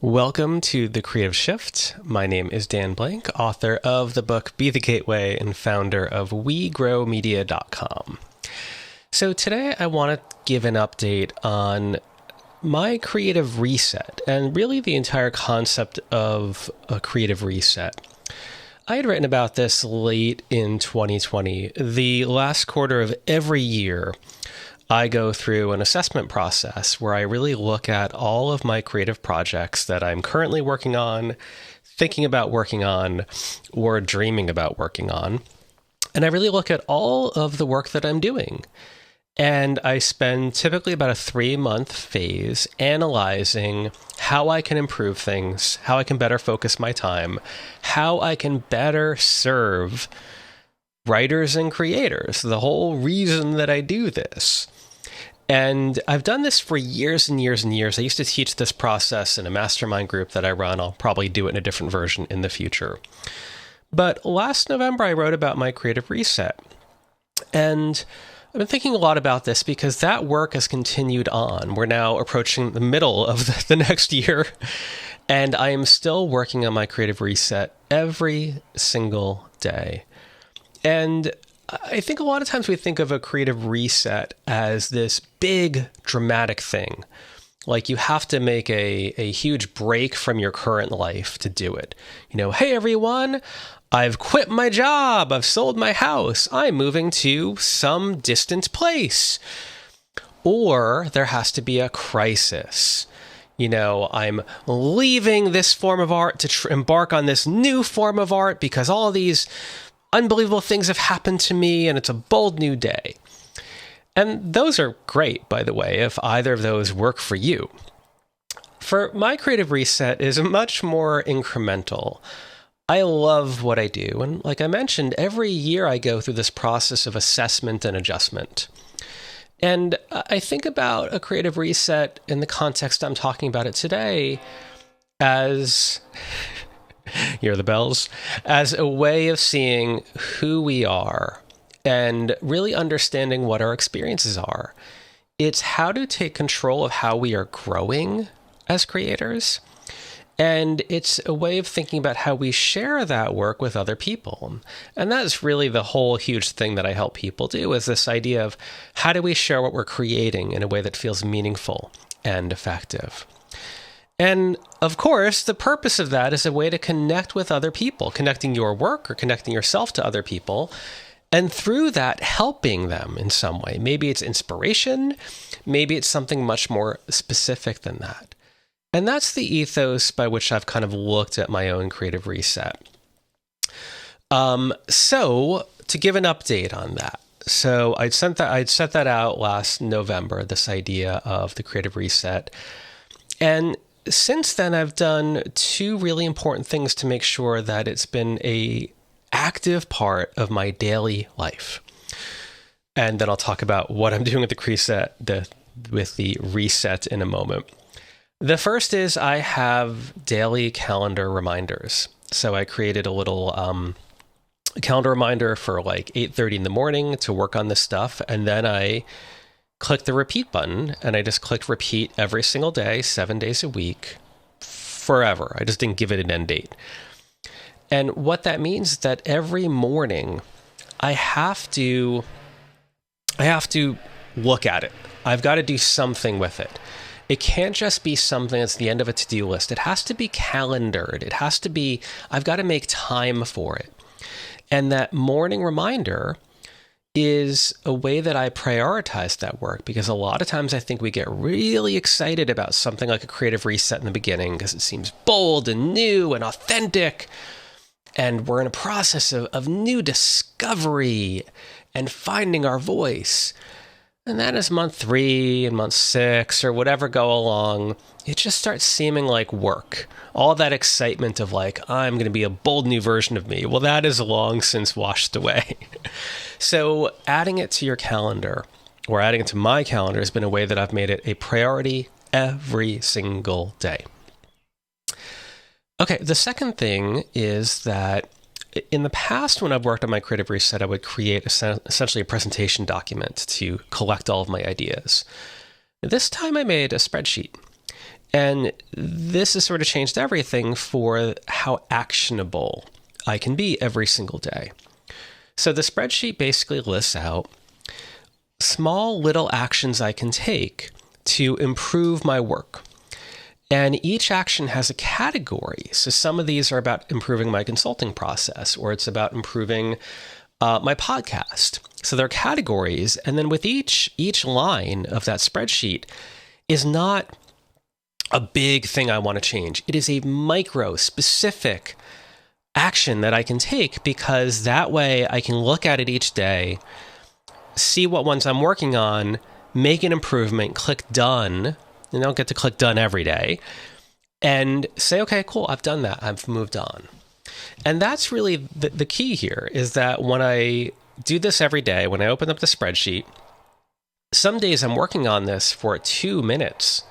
Welcome to The Creative Shift. My name is Dan Blank, author of the book Be the Gateway and founder of WeGrowMedia.com. So today I want to give an update on my creative reset and really the entire concept of a creative reset. I had written about this late in 2020. The last quarter of every year, I go through an assessment process where I really look at all of my creative projects that I'm currently working on, thinking about working on, or dreaming about working on. And I really look at all of the work that I'm doing. And I spend typically about a 3-month phase analyzing how I can improve things, how I can better focus my time, how I can better serve writers and creators, the whole reason that I do this. And I've done this for years and years and years. I used to teach this process in a mastermind group that I run. I'll probably do it in a different version in the future. But last November, I wrote about my creative reset. And I've been thinking a lot about this because that work has continued on. We're now approaching the middle of the next year, and I am still working on my creative reset every single day. And I think a lot of times we think of a creative reset as this big, dramatic thing. Like you have to make a huge break from your current life to do it. You know, hey, everyone, I've quit my job. I've sold my house. I'm moving to some distant place. Or there has to be a crisis. You know, I'm leaving this form of art to embark on this new form of art because all these unbelievable things have happened to me and it's a bold new day. And those are great, by the way, if either of those work for you. For my creative reset is much more incremental. I love what I do. And like I mentioned, every year I go through this process of assessment and adjustment. And I think about a creative reset in the context I'm talking about it today as hear the bells, as a way of seeing who we are and really understanding what our experiences are. It's how to take control of how we are growing as creators. And it's a way of thinking about how we share that work with other people. And that's really the whole huge thing that I help people do, is this idea of how do we share what we're creating in a way that feels meaningful and effective. And of course, the purpose of that is a way to connect with other people, connecting your work or connecting yourself to other people, and through that, helping them in some way. Maybe it's inspiration, maybe it's something much more specific than that. And that's the ethos by which I've kind of looked at my own creative reset. So to give an update on that. So I'd set that out last November, this idea of the creative reset. And since then, I've done 2 really important things to make sure that it's been an active part of my daily life. And then I'll talk about what I'm doing with the reset in a moment. The first is I have daily calendar reminders. So I created a little calendar reminder for like 8:30 in the morning to work on this stuff. And then I click the repeat button, and I just clicked repeat every single day, 7 days a week, forever. I just didn't give it an end date. And what that means is that every morning I have to look at it. I've got to do something with it. It can't just be something that's the end of a to-do list. It has to be calendared. It has to be, I've got to make time for it. And that morning reminder is a way that I prioritize that work, because a lot of times I think we get really excited about something like a creative reset in the beginning because it seems bold and new and authentic. And we're in a process of new discovery and finding our voice. And then as month 3 and month 6 or whatever go along, it just starts seeming like work. All that excitement of like, I'm going to be a bold new version of me. Well, that is long since washed away. So adding it to your calendar, or adding it to my calendar, has been a way that I've made it a priority every single day. Okay, the second thing is that in the past, when I've worked on my creative reset, I would create essentially a presentation document to collect all of my ideas. This time I made a spreadsheet. And this has sort of changed everything for how actionable I can be every single day. So the spreadsheet basically lists out small little actions I can take to improve my work. And each action has a category. So some of these are about improving my consulting process, or it's about improving my podcast. So there are categories. And then with each line of that spreadsheet is not a big thing I want to change. It is a micro specific action that I can take, because that way I can look at it each day, see what ones I'm working on, make an improvement, click done. And I don't get to click done every day, and say, okay, cool, I've done that. I've moved on. And that's really the key here, is that when I do this every day, when I open up the spreadsheet, some days I'm working on this for 2 minutes,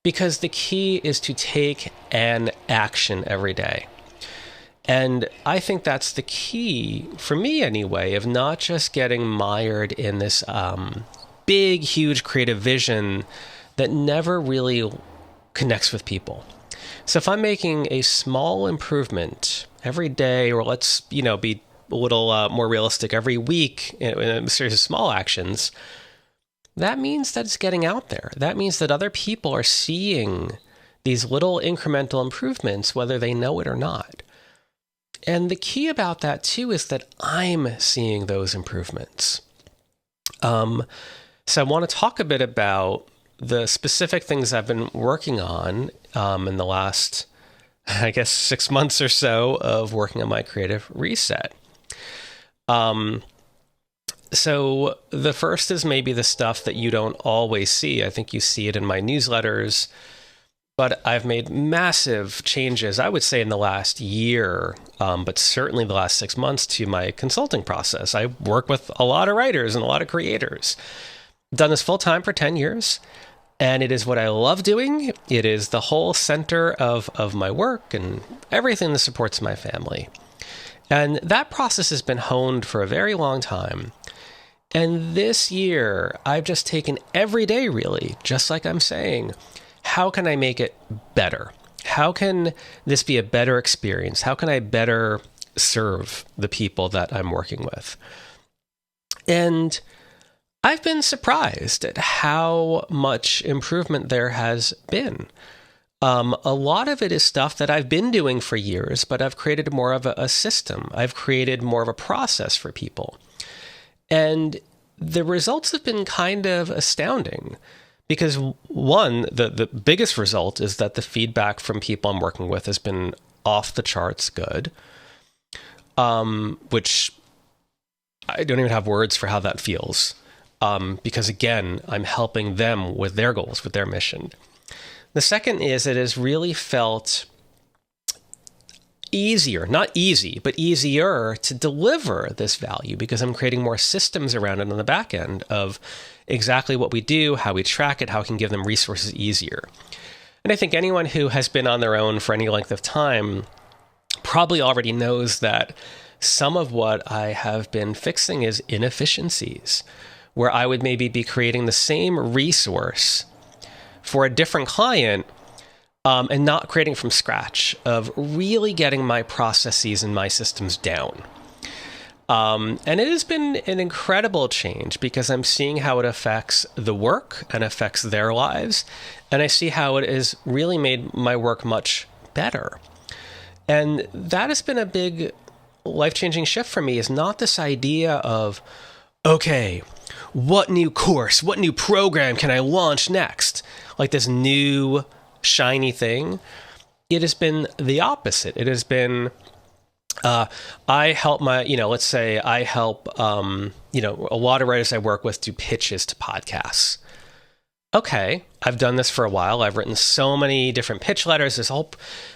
because the key is to take an action every day. And I think that's the key, for me anyway, of not just getting mired in this big, huge creative vision that never really connects with people. So if I'm making a small improvement every day, or let's be a little more realistic, every week in a series of small actions, that means that it's getting out there. That means that other people are seeing these little incremental improvements, whether they know it or not. And the key about that too is that I'm seeing those improvements. So I want to talk a bit about the specific things I've been working on in the last, 6 months or so of working on my creative reset. So the first is maybe the stuff that you don't always see. I think you see it in my newsletters, but I've made massive changes, I would say, in the last year, but certainly the last 6 months, to my consulting process. I work with a lot of writers and a lot of creators. Done this full time for 10 years, and it is what I love doing. It is the whole center of my work and everything that supports my family. And that process has been honed for a very long time. And this year, I've just taken every day, really, just like I'm saying, how can I make it better? How can this be a better experience? How can I better serve the people that I'm working with? And I've been surprised at how much improvement there has been. A lot of it is stuff that I've been doing for years, but I've created more of a system. I've created more of a process for people. And the results have been kind of astounding, because one, the biggest result is that the feedback from people I'm working with has been off the charts good, which I don't even have words for how that feels. Because again, I'm helping them with their goals, with their mission. The second is it has really felt easier, not easy, but easier to deliver this value, because I'm creating more systems around it on the back end of exactly what we do, how we track it, how we can give them resources easier. And I think anyone who has been on their own for any length of time probably already knows that some of what I have been fixing is inefficiencies, where I would maybe be creating the same resource for a different client, and not creating from scratch, of really getting my processes and my systems down. And it has been an incredible change, because I'm seeing how it affects the work and affects their lives. And I see how it has really made my work much better. And that has been a big life-changing shift for me, is not this idea of, okay, what new course, what new program can I launch next? Like this new shiny thing. It has been the opposite. It has been, I help let's say I help, a lot of writers I work with do pitches to podcasts. Okay, I've done this for a while. I've written so many different pitch letters,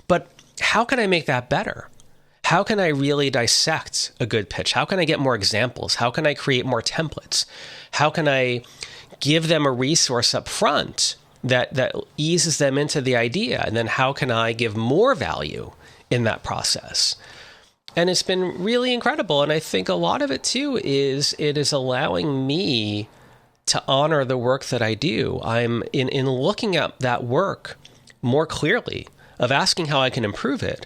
but how can I make that better? How can I really dissect a good pitch? How can I get more examples? How can I create more templates? How can I give them a resource up front that eases them into the idea? And then how can I give more value in that process? And it's been really incredible. And I think a lot of it too is it is allowing me to honor the work that I do. I'm in looking at that work more clearly, of asking how I can improve it,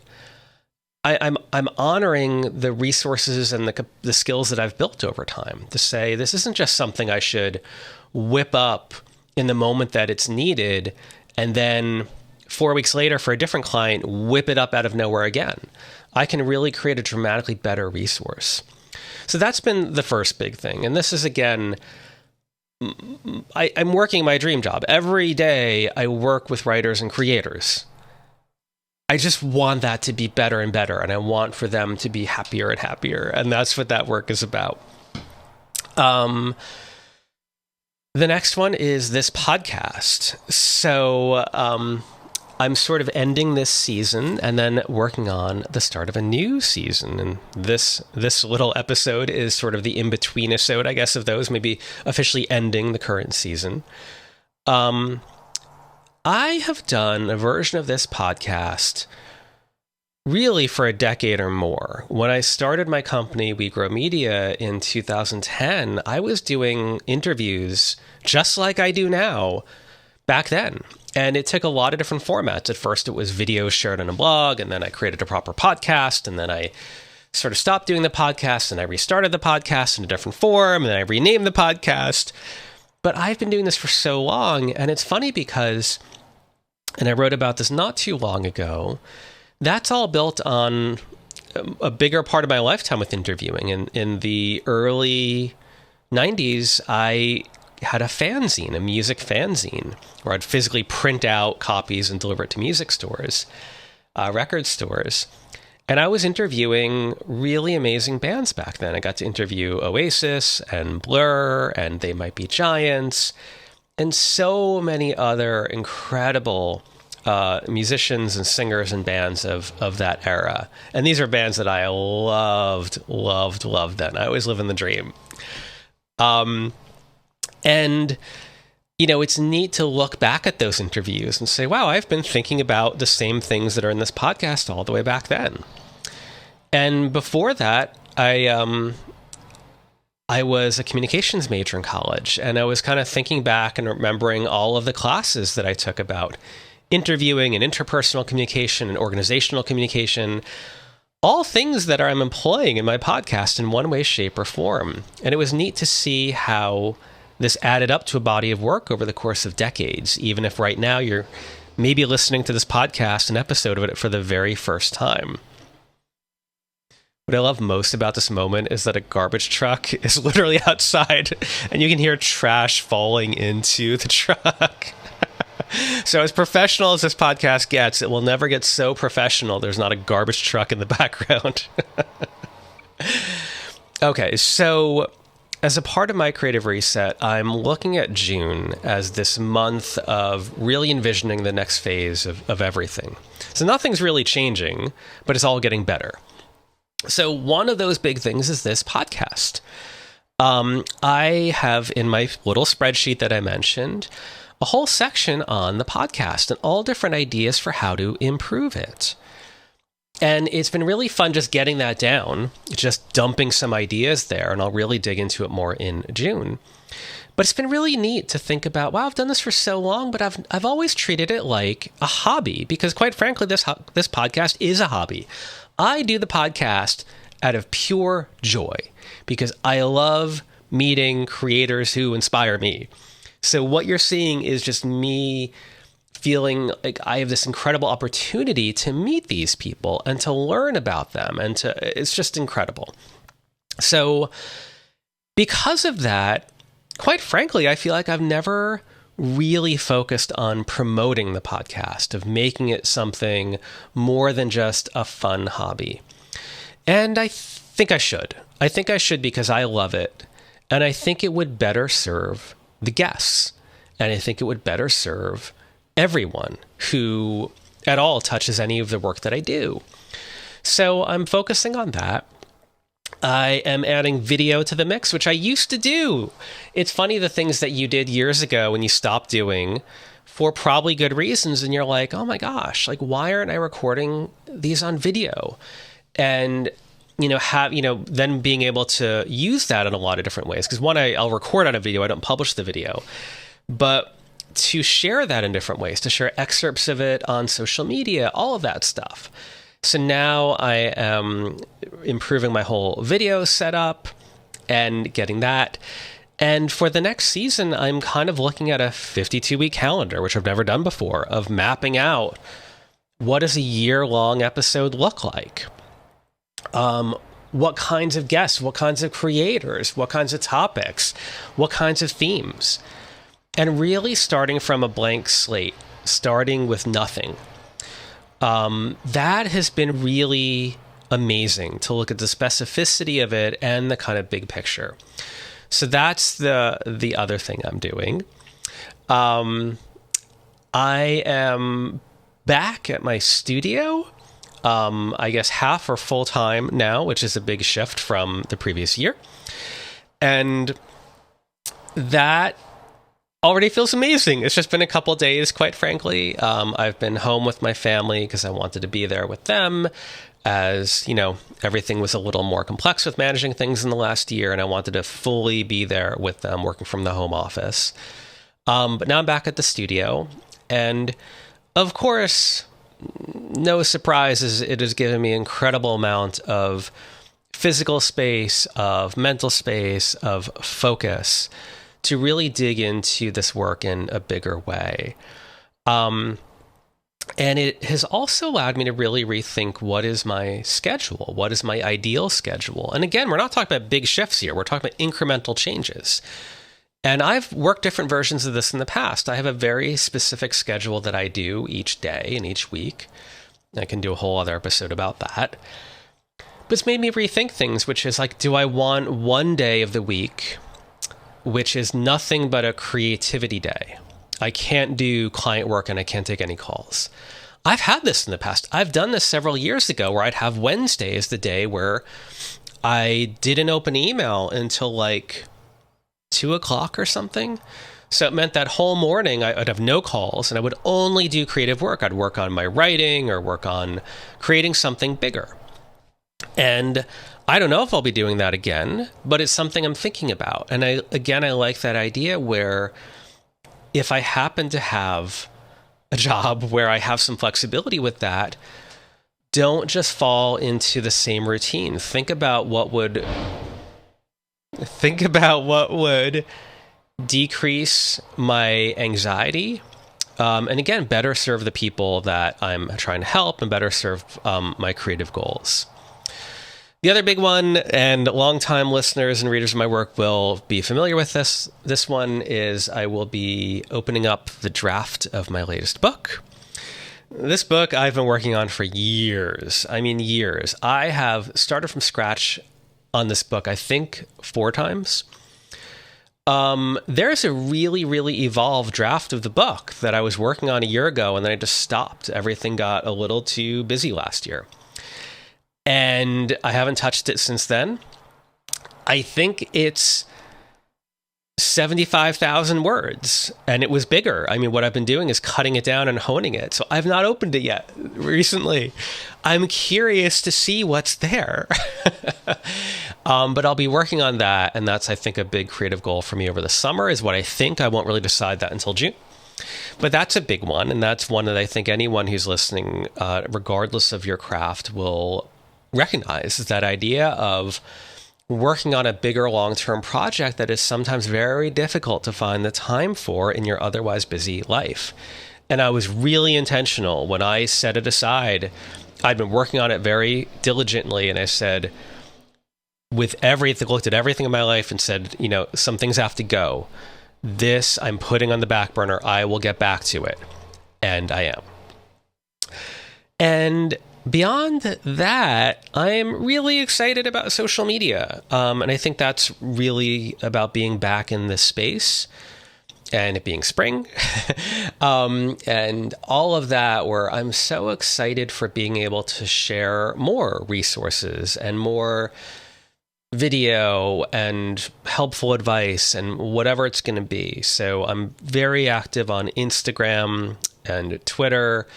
I'm honoring the resources and the skills that I've built over time, to say this isn't just something I should whip up in the moment that it's needed, and then 4 weeks later for a different client, whip it up out of nowhere again. I can really create a dramatically better resource. So that's been the first big thing. And this is, again, I'm working my dream job. Every day I work with writers and creators. I just want that to be better and better, and I want for them to be happier and happier. And that's what that work is about. The next one is this podcast. So I'm sort of ending this season and then working on the start of a new season. And this little episode is sort of the in-between episode, I guess, of those, maybe officially ending the current season. I have done a version of this podcast really for a decade or more. When I started my company, We Grow Media, in 2010, I was doing interviews just like I do now back then. And it took a lot of different formats. At first, it was videos shared on a blog, and then I created a proper podcast, and then I sort of stopped doing the podcast, and I restarted the podcast in a different form, and then I renamed the podcast. But I've been doing this for so long, and it's funny because, and I wrote about this not too long ago, that's all built on a bigger part of my lifetime with interviewing. In the early 90s, I had a fanzine, a music fanzine, where I'd physically print out copies and deliver it to music stores, record stores. And I was interviewing really amazing bands back then. I got to interview Oasis and Blur and They Might Be Giants and so many other incredible musicians and singers and bands of that era. And these are bands that I loved then. I always live in the dream. And, you know, it's neat to look back at those interviews and say, wow, I've been thinking about the same things that are in this podcast all the way back then. And before that, I was a communications major in college, and I was kind of thinking back and remembering all of the classes that I took about interviewing and interpersonal communication and organizational communication, all things that I'm employing in my podcast in one way, shape, or form. And it was neat to see how this added up to a body of work over the course of decades, even if right now you're maybe listening to this podcast, an episode of it, for the very first time. What I love most about this moment is that a garbage truck is literally outside, and you can hear trash falling into the truck. So as professional as this podcast gets, it will never get so professional there's not a garbage truck in the background. Okay, so as a part of my creative reset, I'm looking at June as this month of really envisioning the next phase of everything. So nothing's really changing, but it's all getting better. So one of those big things is this podcast. I have in my little spreadsheet that I mentioned a whole section on the podcast and all different ideas for how to improve it. And it's been really fun just getting that down, just dumping some ideas there, and I'll really dig into it more in June. But it's been really neat to think about, wow, I've done this for so long, but I've always treated it like a hobby, because quite frankly, this podcast is a hobby. I do the podcast out of pure joy because I love meeting creators who inspire me. So what you're seeing is just me feeling like I have this incredible opportunity to meet these people and to learn about them, and it's just incredible. So because of that, quite frankly, I feel like I've never really focused on promoting the podcast, of making it something more than just a fun hobby. And I think I should. I think I should because I love it. And I think it would better serve the guests. And I think it would better serve everyone who at all touches any of the work that I do. So I'm focusing on that. I am adding video to the mix, which I used to do. It's funny, the things that you did years ago when you stopped doing for probably good reasons, and you're like, oh my gosh, like, why aren't I recording these on video? And then being able to use that in a lot of different ways. Because one, I'll record on a video, I don't publish the video. But to share that in different ways, to share excerpts of it on social media, all of that stuff. So now I am improving my whole video setup and getting that. And for the next season, I'm kind of looking at a 52-week calendar, which I've never done before, of mapping out what does a year-long episode look like? What kinds of guests, what kinds of creators, what kinds of topics, what kinds of themes? And really starting from a blank slate, starting with nothing. That has been really amazing to look at the specificity of it and the kind of big picture. So that's the other thing I'm doing. I am back at my studio, I guess half or full time now, which is a big shift from the previous year. And that already feels amazing. It's just been a couple days, quite frankly. I've been home with my family because I wanted to be there with them, as you know, everything was a little more complex with managing things in the last year, and I wanted to fully be there with them, working from the home office. But now I'm back at the studio, and of course, no surprises, it has given me an incredible amount of physical space, of mental space, of focus to really dig into this work in a bigger way. And it has also allowed me to really rethink what is my schedule, what is my ideal schedule. And again, we're not talking about big shifts here. We're talking about incremental changes. And I've worked different versions of this in the past. I have a very specific schedule that I do each day and each week. I can do a whole other episode about that. But it's made me rethink things, which is like, do I want one day of the week which is nothing but a creativity day? I can't do client work and I can't take any calls. I've had this in the past. I've done this several years ago where I'd have Wednesday as the day where I didn't open email until like 2 o'clock or something. So it meant that whole morning I'd have no calls and I would only do creative work. I'd work on my writing or work on creating something bigger. And I don't know if I'll be doing that again, but it's something I'm thinking about. And I like that idea where if I happen to have a job where I have some flexibility with that, don't just fall into the same routine. Think about what would decrease my anxiety, and again, better serve the people that I'm trying to help and better serve my creative goals. The other big one, and longtime listeners and readers of my work will be familiar with this. This one is I will be opening up the draft of my latest book. This book I've been working on for years. I mean, years. I have started from scratch on this book, I think 4 times. There's a really, really evolved draft of the book that I was working on a year ago, and then I just stopped. Everything got a little too busy last year. And I haven't touched it since then. I think it's 75,000 words, and it was bigger. I mean, what I've been doing is cutting it down and honing it. So I've not opened it yet recently. I'm curious to see what's there. But I'll be working on that, and that's, I think, a big creative goal for me over the summer is what I think. I won't really decide that until June. But that's a big one, and that's one that I think anyone who's listening, regardless of your craft, will recognize, is that idea of working on a bigger long-term project that is sometimes very difficult to find the time for in your otherwise busy life. And I was really intentional when I set it aside. I'd been working on it very diligently, and I said, with everything, looked at everything in my life and said, you know, some things have to go. This I'm putting on the back burner. I will get back to it. And I am. And beyond that, I'm really excited about social media. And I think that's really about being back in this space and it being spring and all of that, where I'm so excited for being able to share more resources and more video and helpful advice and whatever it's going to be. So I'm very active on Instagram and Twitter.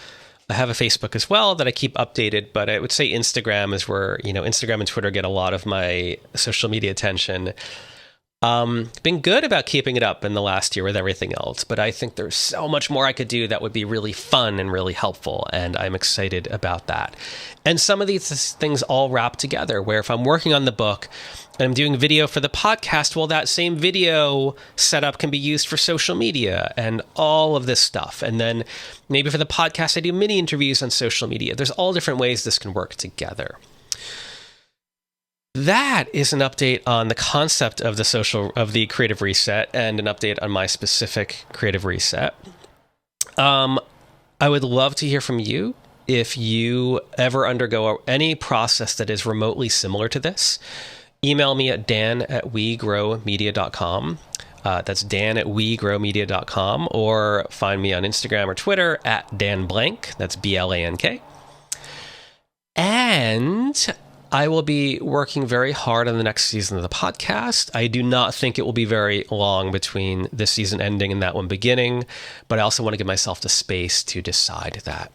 I have a Facebook as well that I keep updated, but I would say Instagram is where, you know, Instagram and Twitter get a lot of my social media attention. Been good about keeping it up in the last year with everything else, but I think there's so much more I could do that would be really fun and really helpful, and I'm excited about that. And some of these things all wrap together, where if I'm working on the book and I'm doing video for the podcast, well, that same video setup can be used for social media and all of this stuff. And then maybe for the podcast, I do mini interviews on social media. There's all different ways this can work together. That is an update on the concept of the creative reset, and an update on my specific creative reset. I would love to hear from you if you ever undergo any process that is remotely similar to this. Email me at dan@wegrowmedia.com. That's dan@wegrowmedia.com, or find me on Instagram or Twitter at danblank. That's BLANK. And I will be working very hard on the next season of the podcast. I do not think it will be very long between this season ending and that one beginning, but I also want to give myself the space to decide that.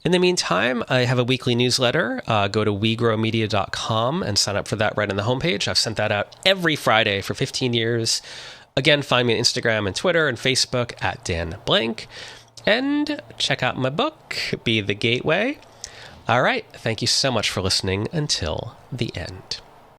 In the meantime, I have a weekly newsletter. Go to wegrowmedia.com and sign up for that right on the homepage. I've sent that out every Friday for 15 years. Again, find me on Instagram and Twitter and Facebook at Dan Blank. And check out my book, Be the Gateway. All right. Thank you so much for listening until the end.